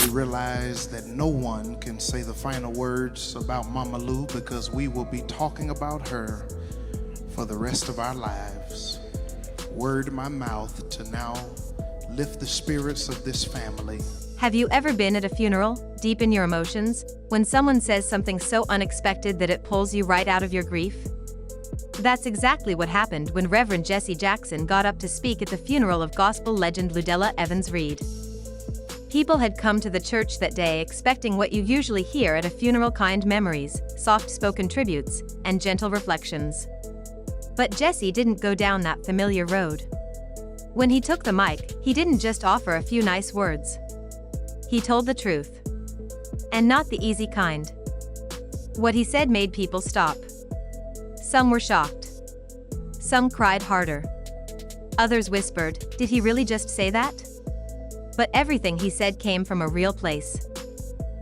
we realize that no one can say the final words about Mama Lou because we will be talking about her for the rest of our lives. Word in my mouth to now lift the spirits of this family. Have you ever been at a funeral, deep in your emotions, when someone says something so unexpected that it pulls you right out of your grief? That's exactly what happened when Reverend Jesse Jackson got up to speak at the funeral of gospel legend Della Evans Reid. People had come to the church that day expecting what you usually hear at a funeral: kind memories, soft-spoken tributes, and gentle reflections. But Jesse didn't go down that familiar road. When he took the mic, he didn't just offer a few nice words. He told the truth. And not the easy kind. What he said made people stop. Some were shocked. Some cried harder. Others whispered, "Did he really just say that?" But everything he said came from a real place.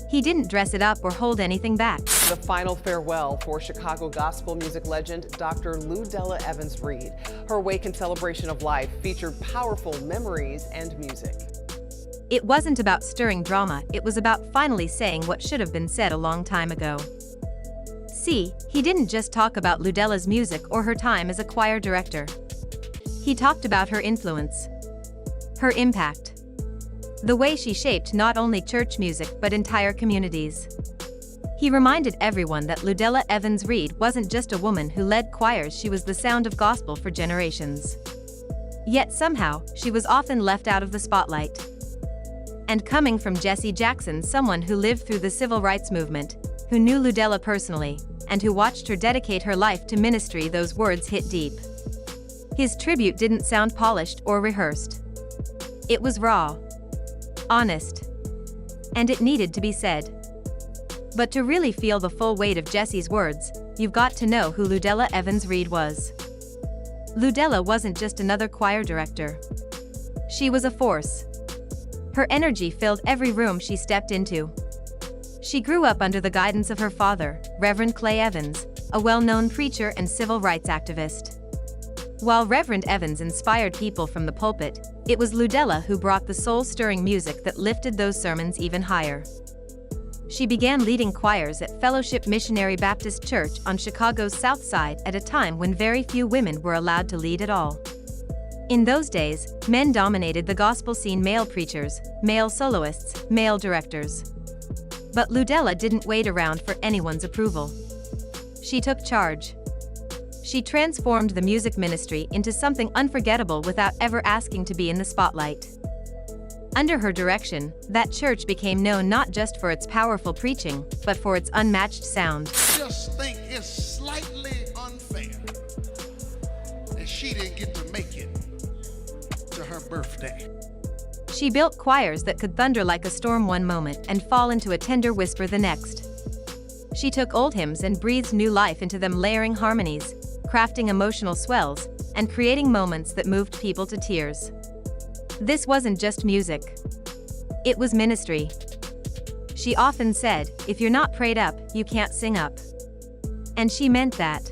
He didn't dress it up or hold anything back. The final farewell for Chicago gospel music legend Dr. Della Evans Reid. Her wake and celebration of life featured powerful memories and music. It wasn't about stirring drama, it was about finally saying what should have been said a long time ago. See, he didn't just talk about Della's music or her time as a choir director. He talked about her influence, her impact, the way she shaped not only church music but entire communities. He reminded everyone that Della Evans Reid wasn't just a woman who led choirs, she was the sound of gospel for generations. Yet somehow, she was often left out of the spotlight. And coming from Jesse Jackson, someone who lived through the civil rights movement, who knew Della personally, and who watched her dedicate her life to ministry, those words hit deep. His tribute didn't sound polished or rehearsed. It was raw, honest, and it needed to be said. But to really feel the full weight of Jesse's words, you've got to know who Della Evans Reid was. Della wasn't just another choir director. She was a force. Her energy filled every room she stepped into. She grew up under the guidance of her father, Reverend Clay Evans, a well-known preacher and civil rights activist. While Reverend Evans inspired people from the pulpit, it was Della who brought the soul-stirring music that lifted those sermons even higher. She began leading choirs at Fellowship Missionary Baptist Church on Chicago's South Side at a time when very few women were allowed to lead at all. In those days, men dominated the gospel scene: male preachers, male soloists, male directors. But Della didn't wait around for anyone's approval. She took charge. She transformed the music ministry into something unforgettable without ever asking to be in the spotlight. Under her direction, that church became known not just for its powerful preaching, but for its unmatched sound. Just think it's slightly unfair that she didn't get to make it to her birthday. She built choirs that could thunder like a storm one moment and fall into a tender whisper the next. She took old hymns and breathed new life into them, layering harmonies, crafting emotional swells, and creating moments that moved people to tears. This wasn't just music. It was ministry. She often said, "If you're not prayed up, you can't sing up." And she meant that.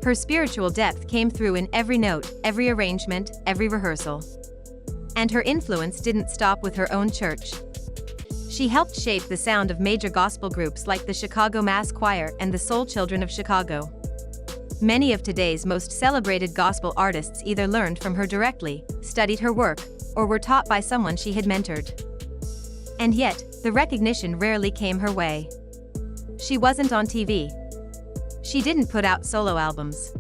Her spiritual depth came through in every note, every arrangement, every rehearsal. And her influence didn't stop with her own church. She helped shape the sound of major gospel groups like the Chicago Mass Choir and the Soul Children of Chicago. Many of today's most celebrated gospel artists either learned from her directly, studied her work, or were taught by someone she had mentored. And yet, the recognition rarely came her way. She wasn't on TV. She didn't put out solo albums.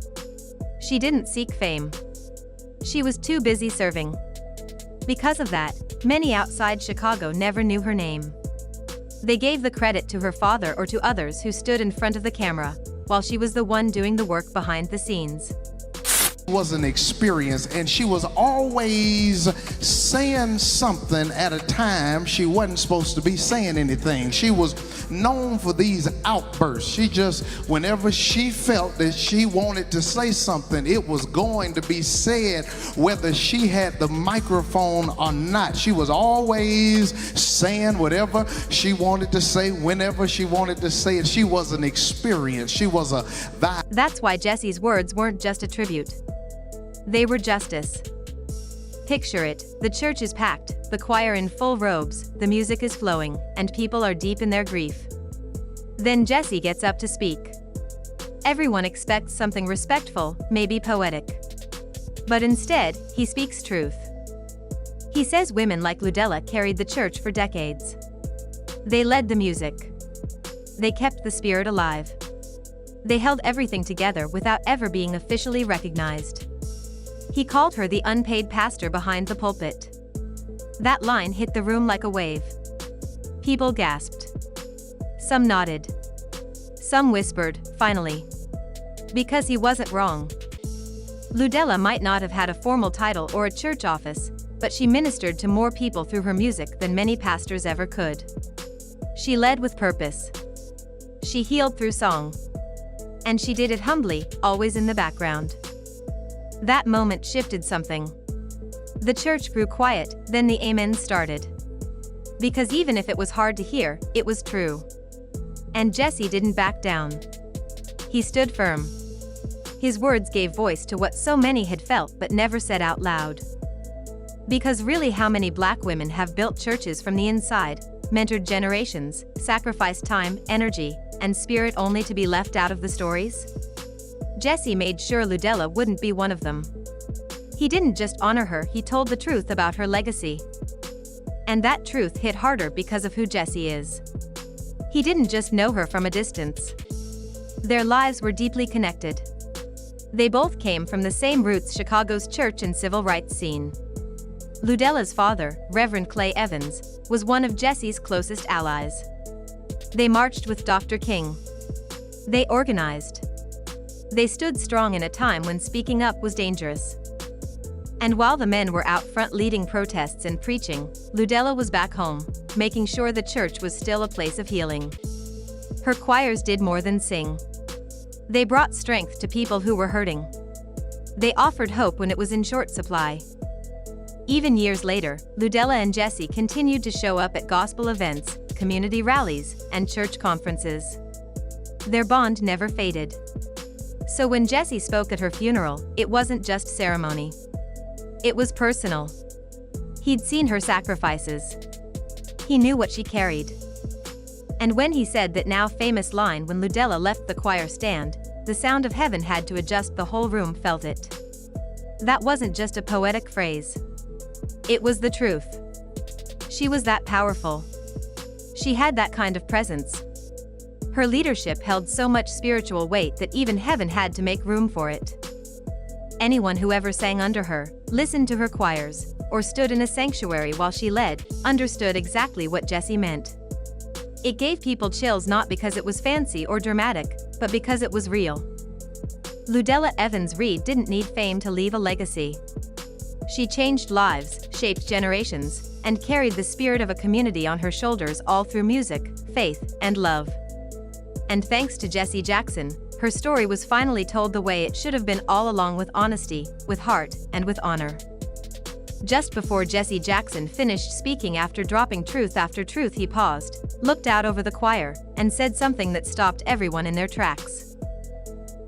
She didn't seek fame. She was too busy serving. Because of that, many outside Chicago never knew her name. They gave the credit to her father or to others who stood in front of the camera, while she was the one doing the work behind the scenes. Was an experience, and she was always saying something at a time she wasn't supposed to be saying anything. She was known for these outbursts. She just, whenever she felt that she wanted to say something, it was going to be said whether she had the microphone or not. She was always saying whatever she wanted to say whenever she wanted to say it. She was an experience. She was a vibe. That's why Jesse's words weren't just a tribute. They were justice. Picture it, the church is packed, the choir in full robes, the music is flowing, and people are deep in their grief. Then Jesse gets up to speak. Everyone expects something respectful, maybe poetic. But instead, he speaks truth. He says women like Della carried the church for decades. They led the music. They kept the spirit alive. They held everything together without ever being officially recognized. He called her the unpaid pastor behind the pulpit. That line hit the room like a wave. People gasped. Some nodded. Some whispered, finally. Because he wasn't wrong. Della might not have had a formal title or a church office, but she ministered to more people through her music than many pastors ever could. She led with purpose. She healed through song. And she did it humbly, always in the background. That moment shifted something. The church grew quiet, then the amens started. Because even if it was hard to hear, it was true. And Jesse didn't back down. He stood firm. His words gave voice to what so many had felt but never said out loud. Because really, how many Black women have built churches from the inside, mentored generations, sacrificed time, energy, and spirit only to be left out of the stories? Jesse made sure Della wouldn't be one of them. He didn't just honor her, he told the truth about her legacy. And that truth hit harder because of who Jesse is. He didn't just know her from a distance. Their lives were deeply connected. They both came from the same roots: Chicago's church and civil rights scene. Della's father, Reverend Clay Evans, was one of Jesse's closest allies. They marched with Dr. King. They organized. They stood strong in a time when speaking up was dangerous. And while the men were out front leading protests and preaching, Della was back home, making sure the church was still a place of healing. Her choirs did more than sing. They brought strength to people who were hurting. They offered hope when it was in short supply. Even years later, Della and Jesse continued to show up at gospel events, community rallies, and church conferences. Their bond never faded. So when Jesse spoke at her funeral, it wasn't just ceremony. It was personal. He'd seen her sacrifices. He knew what she carried. And when he said that now famous line, when Della left the choir stand, the sound of heaven had to adjust, the whole room felt it. That wasn't just a poetic phrase. It was the truth. She was that powerful. She had that kind of presence. Her leadership held so much spiritual weight that even heaven had to make room for it. Anyone who ever sang under her, listened to her choirs, or stood in a sanctuary while she led, understood exactly what Jesse meant. It gave people chills, not because it was fancy or dramatic, but because it was real. Della Evans Reid didn't need fame to leave a legacy. She changed lives, shaped generations, and carried the spirit of a community on her shoulders, all through music, faith, and love. And thanks to Jesse Jackson, her story was finally told the way it should have been, all along, with honesty, with heart, and with honor. Just before Jesse Jackson finished speaking, after dropping truth after truth, he paused, looked out over the choir, and said something that stopped everyone in their tracks.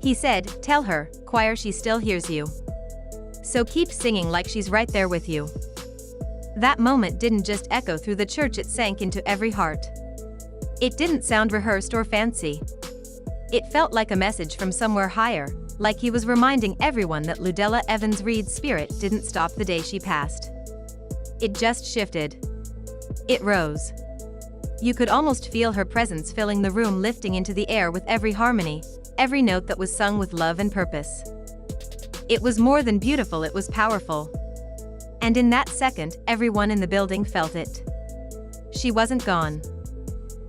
He said, "Tell her, choir, she still hears you. So keep singing like she's right there with you." That moment didn't just echo through the church, it sank into every heart. It didn't sound rehearsed or fancy. It felt like a message from somewhere higher, like he was reminding everyone that Della Evans Reid's spirit didn't stop the day she passed. It just shifted. It rose. You could almost feel her presence filling the room, lifting into the air with every harmony, every note that was sung with love and purpose. It was more than beautiful, it was powerful. And in that second, everyone in the building felt it. She wasn't gone.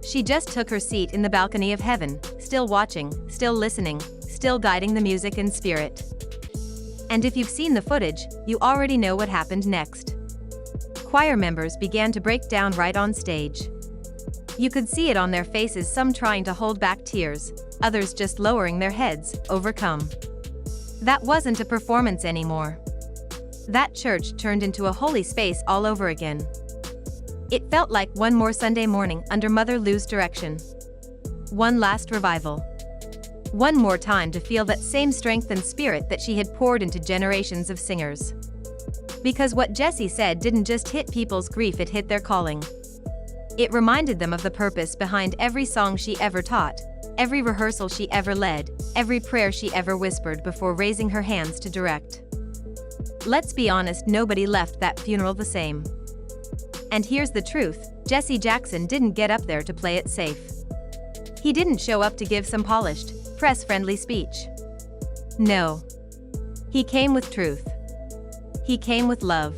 She just took her seat in the balcony of heaven, still watching, still listening, still guiding the music and spirit. And if you've seen the footage, you already know what happened next. Choir members began to break down right on stage. You could see it on their faces, some trying to hold back tears, others just lowering their heads, overcome. That wasn't a performance anymore. That church turned into a holy space all over again. It felt like one more Sunday morning under Mother Lou's direction. One last revival. One more time to feel that same strength and spirit that she had poured into generations of singers. Because what Jessie said didn't just hit people's grief, it hit their calling. It reminded them of the purpose behind every song she ever taught, every rehearsal she ever led, every prayer she ever whispered before raising her hands to direct. Let's be honest, nobody left that funeral the same. And here's the truth, Jesse Jackson didn't get up there to play it safe. He didn't show up to give some polished, press-friendly speech. No. He came with truth. He came with love.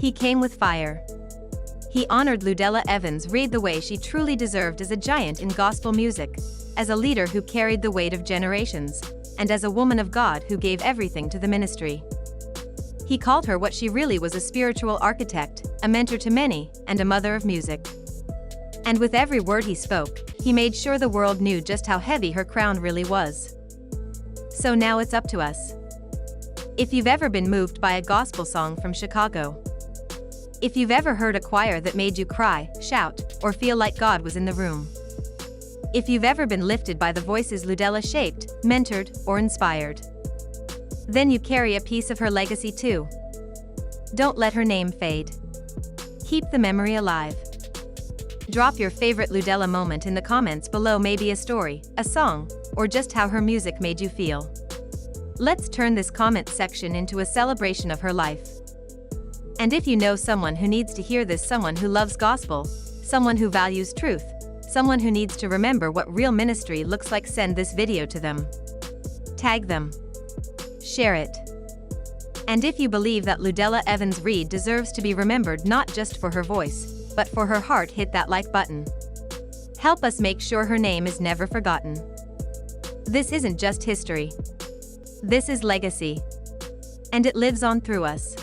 He came with fire. He honored Della Evans Reid the way she truly deserved as a giant in gospel music, as a leader who carried the weight of generations, and as a woman of God who gave everything to the ministry. He called her what she really was: a spiritual architect, a mentor to many, and a mother of music. And with every word he spoke, he made sure the world knew just how heavy her crown really was. So now it's up to us. If you've ever been moved by a gospel song from Chicago, if you've ever heard a choir that made you cry, shout, or feel like God was in the room, if you've ever been lifted by the voices Della shaped, mentored, or inspired, then you carry a piece of her legacy too. Don't let her name fade. Keep the memory alive. Drop your favorite Della moment in the comments below, maybe a story, a song, or just how her music made you feel. Let's turn this comment section into a celebration of her life. And if you know someone who needs to hear this, someone who loves gospel, someone who values truth, someone who needs to remember what real ministry looks like, send this video to them. Tag them. Share it. And if you believe that Della Evans Reid deserves to be remembered not just for her voice, but for her heart, hit that like button. Help us make sure her name is never forgotten. This isn't just history. This is legacy. And it lives on through us.